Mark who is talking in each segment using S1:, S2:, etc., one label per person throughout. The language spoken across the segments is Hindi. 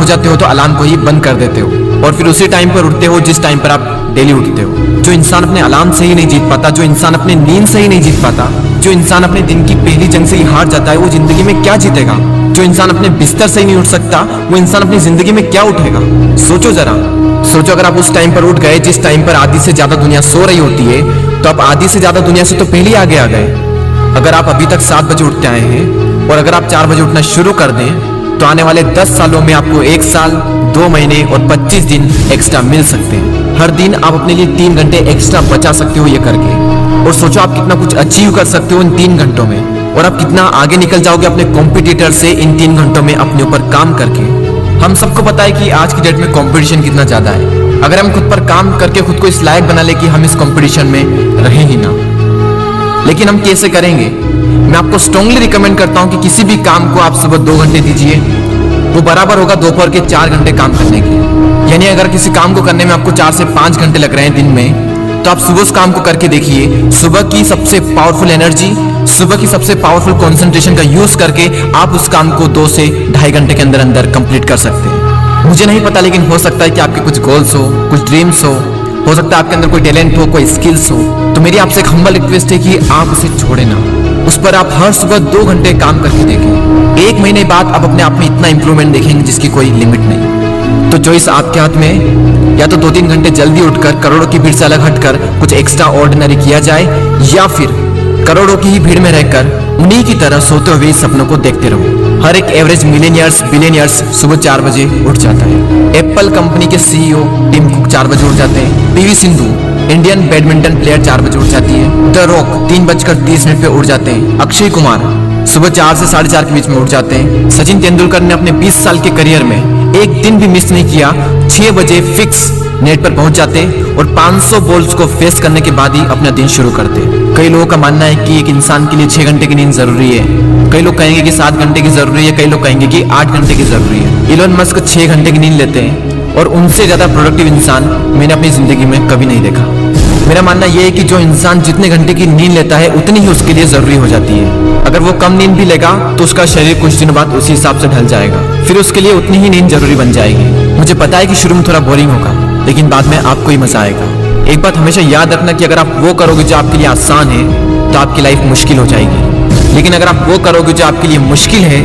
S1: जाते हो तो अलार्म को ही बंद कर देते हो और फिर उसी टाइम पर उठते हो जिस टाइम पर आप डेली उठते हो। जो इंसान अपने अलार्म से ही नहीं जीत पाता, जो इंसान अपने नींद से ही नहीं जीत पाता, जो इंसान अपने दिन की पहली जंग से ही हार जाता है, वो जिंदगी में क्या जीतेगा? जो इंसान अपने बिस्तर से ही नहीं उठ सकता, वो इंसान अपनी जिंदगी में क्या उठेगा? सोचो जरा, सोचो अगर आप उस टाइम पर उठ गए जिस टाइम पर आधी से ज्यादा दुनिया सो रही होती है, तो आप आधी से ज्यादा दुनिया से तो पहले ही आगे आ गए। अगर आप अभी तक 7 बजे उठते आए हैं और अगर आप 4 बजे उठना शुरू कर दें तो आने वाले 10 सालों में आपको 1 साल, 2 महीने और 25 दिन एक्स्ट्रा मिल सकते हैं। हर दिन आप अपने लिए 3 घंटे एक्स्ट्रा बचा सकते हो ये करके। और सोचो आप कितना कुछ अचीव कर सकते हो इन 3 घंटों में और आप कितना आगे निकल जाओगे अपने कॉम्पिटिटर से इन 3 घंटों में अपने ऊपर काम करके। हम सबको पता है कि आज की डेट में कंपटीशन कितना ज्यादा है। अगर हम खुद पर काम करके खुद को इस लायक बना ले कि हम इस कंपटीशन में रहे ही ना, लेकिन हम कैसे करेंगे? मैं आपको स्ट्रांगली रिकमेंड करता हूं कि किसी भी काम को आप सुबह 2 घंटे दीजिए, वो बराबर होगा दोपहर के 4 घंटे काम करने के। यानी अगर किसी काम को करने में आपको 4 से 5 घंटे लग रहे हैं दिन में, तो आप सुबह उस काम को करके देखिए। सुबह की सबसे पावरफुल एनर्जी, सुबह की सबसे पावरफुल कंसंट्रेशन का यूज करके आप उस काम को 2 से 2.5 घंटे के अंदर अंदर कंप्लीट कर सकते हैं। मुझे नहीं पता, लेकिन हो सकता है कि आपके कुछ गोल्स हो ड्रीम्स हो सकता है आपके अंदर कोई टैलेंट हो, कोई स्किल्स हो, तो मेरी आपसे एक हम्बल रिक्वेस्ट है कि आप उसे छोड़े ना। उस पर आप हर सुबह 2 घंटे काम करके देखें। 1 महीने बाद आप अपने आप में इतना इंप्रूवमेंट देखेंगे जिसकी कोई लिमिट नहीं। तो चॉइस आपके हाथ में, या तो 2-3 घंटे जल्दी उठकर करोड़ों की भीड़ से अलग हटकर कुछ एक्स्ट्रा ऑर्डिनरी किया जाए, या फिर करोड़ों की ही भीड़ में रहकर उन्हीं की तरह सोते हुए सपनों को देखते रहो। हर एक एवरेज मिलेनियर्स, बिलियनियर्स सुबह 4 बजे उठ जाता है। एप्पल कंपनी के सीईओ टिम कुक 4 बजे उठ जाते हैं। PV Sindhu Indian badminton player 4 बजे उठ जाती है। द रॉक 3:30 पे उठ जाते हैं। अक्षय कुमार सुबह 4 से 4:30 के बीच में उठ जाते हैं। सचिन तेंदुलकर ने अपने 20 साल के करियर में एक दिन भी मिस नहीं किया, 6 बजे फिक्स नेट पर पहुंच जाते और 500 बॉल्स को फेस करने के बाद ही अपना दिन शुरू करते। कई लोगों का मानना है कि एक इंसान के लिए 6 घंटे की नींद जरूरी है, कई लोग कहेंगे कि 7 घंटे की जरूरी है, कई लोग कहेंगे कि 8 घंटे की जरूरी है। इलोन मस्क 6 घंटे की नींद लेते हैं और उनसे ज्यादा प्रोडक्टिव इंसान मैंने अपनी जिंदगी में कभी नहीं देखा। मेरा मानना यह है कि जो इंसान जितने घंटे की नींद लेता है उतनी ही उसके लिए जरूरी हो जाती है। अगर वो कम नींद भी लेगा तो उसका शरीर कुछ दिनों बाद उसी हिसाब से ढल जाएगा, फिर उसके लिए उतनी ही नींद जरूरी बन जाएगी। मुझे पता है कि शुरू में थोड़ा बोरिंग होगा, लेकिन बाद में आपको ही मजा आएगा। एक बात हमेशा याद रखना कि अगर आप वो करोगे जो आपके लिए आसान है तो आपकी लाइफ मुश्किल हो जाएगी, लेकिन अगर आप वो करोगे जो आपके लिए मुश्किल है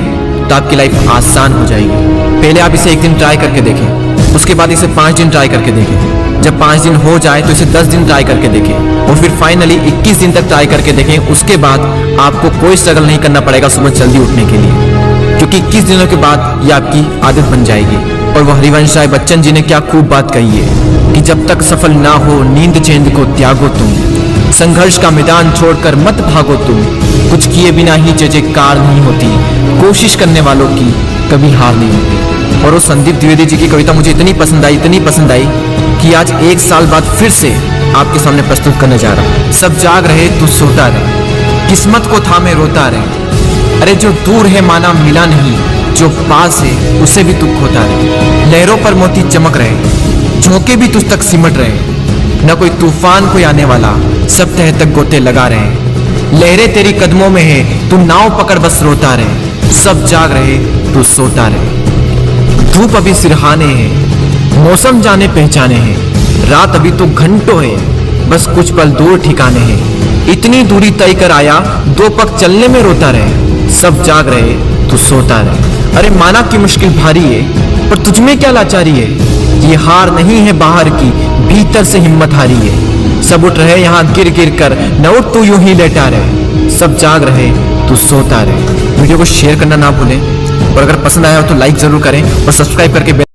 S1: तो आपकी लाइफ आसान हो जाएगी। पहले आप इसे 1 दिन ट्राई करके देखें, उसके बाद इसे 5 दिन ट्राई करके देखें। जब 5 दिन हो जाए तो इसे 10 दिन ट्राई करके देखें और फिर फाइनली 21 दिन तक ट्राई करके देखें। उसके बाद आपको कोई स्ट्रगल नहीं करना पड़ेगा सुबह जल्दी उठने के लिए, क्योंकि 21 दिनों के बाद ये आपकी आदत बन जाएगी। और वह हरिवंश राय बच्चन जी ने क्या खूब बात कही है कि जब तक सफल ना हो नींद चैन को त्यागो तुम, संघर्ष का मैदान छोड़कर मत भागो तुम, कुछ किए बिना ही जयकार नहीं होती, कोशिश करने वालों की कभी हार नहीं होती। और वो संदीप द्विवेदी जी की कविता मुझे इतनी पसंद आई कि आज 1 साल बाद फिर से आपके सामने प्रस्तुत करने जा रहा हूं। सब जाग रहे तू सोता रहे, किस्मत को थामे रोता रहे, अरे जो दूर है माना मिला नहीं, जो पास है उसे भी तू खोता रहे। लहरों पर मोती चमक रहे, झोंके भी तुझ तक सिमट रहे, न कोई तूफान कोई आने वाला, सब तह तक गोते लगा रहे। लहरें तेरी कदमों में है, तू नाव पकड़ बस रोता रहे, सब जाग रहे तू सोता रहे। धूप अभी सिरहाने हैं, मौसम जाने पहचाने हैं, रात अभी तो घंटों है, बस कुछ पल दूर ठिकाने हैं। इतनी दूरी तय कर आया, 2 पग चलने में रोता रहे, सब जाग रहे तू सोता रहे। अरे माना कि मुश्किल भारी है, पर तुझमें क्या लाचारी है, ये हार नहीं है बाहर की, भीतर से हिम्मत हारी है। सब उठ रहे यहाँ गिर गिर कर, न उठ तू यूं ही लेटा रहे, सब जाग रहे तू सोता रहे। वीडियो को शेयर करना ना भूलें और अगर पसंद आया हो तो लाइक जरूर करें और सब्सक्राइब करके